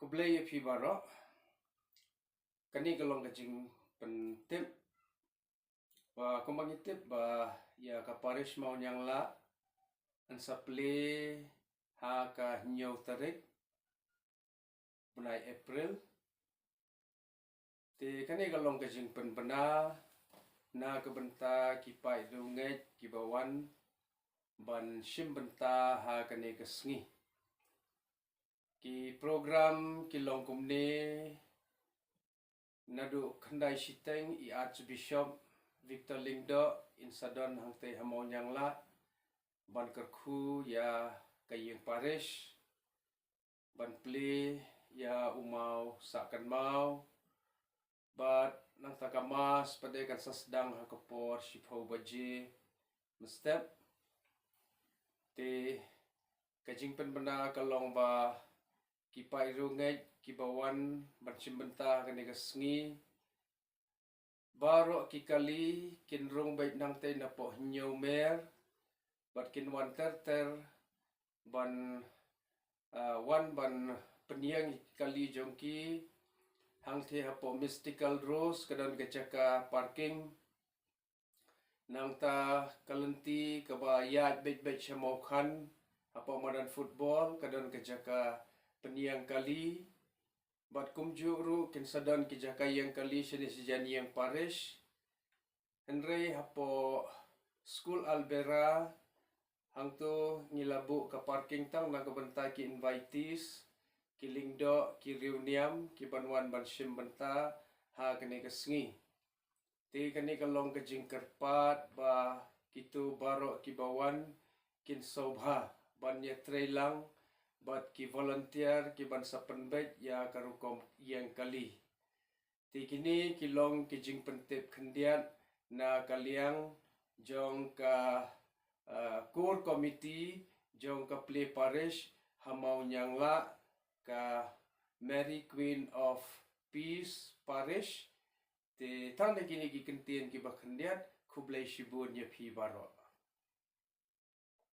Kublai fi baro kani kalong kajing pentip ba kumangitip ba ya ka parish mau nyang la an saple ha ka nyau tarik bunai April te kani kalong kajing penbena na kebenta kipai dunget kibawan ban shim benta ha kani kesngi ki program kilong kumne nadu khandai siteng i Archbishop Victor Lingdo in Sadon hangte hamau nyangla ban kerku ya kayeng parish ban ple ya umau sakan mau bat nang takamas pada kan sasdang hakapor shipau baje mestep te kajing penbena kalong ba kipai rungai kibawan bancim benta kani kesngi baro kikali kinrung bait nang te napo nyau mer bat kin wan ter ban wan ban peniang kali jongki hang the hapo mystical rose kadon kecaka parking nang ta kalenti kaba yat bet shamau khan hapo madan football kadon kecaka peniang kali bat kumju ru kin sadan ki jaka yang kali sini sejani yang parish henry hapo school albera hangto ngilabu ka parking tang na kabenta ki invitees ki lingdo ki reuniam ki banwan ban shim benta ha kani kesngi te kani kalong ka jingkerpat ba kitu baro ki bawan kin sobha ban ya trailang bat ki volunteer ki ban sapenbet ya karukom yang kali ti kini kilong ki jing pentip khendiat na kaliang jong ka core committee jong ka play parish hamau nyangla ka Mary Queen of Peace parish te tang kini ki kentien ki bakhendiat kublai shibun ya phi baro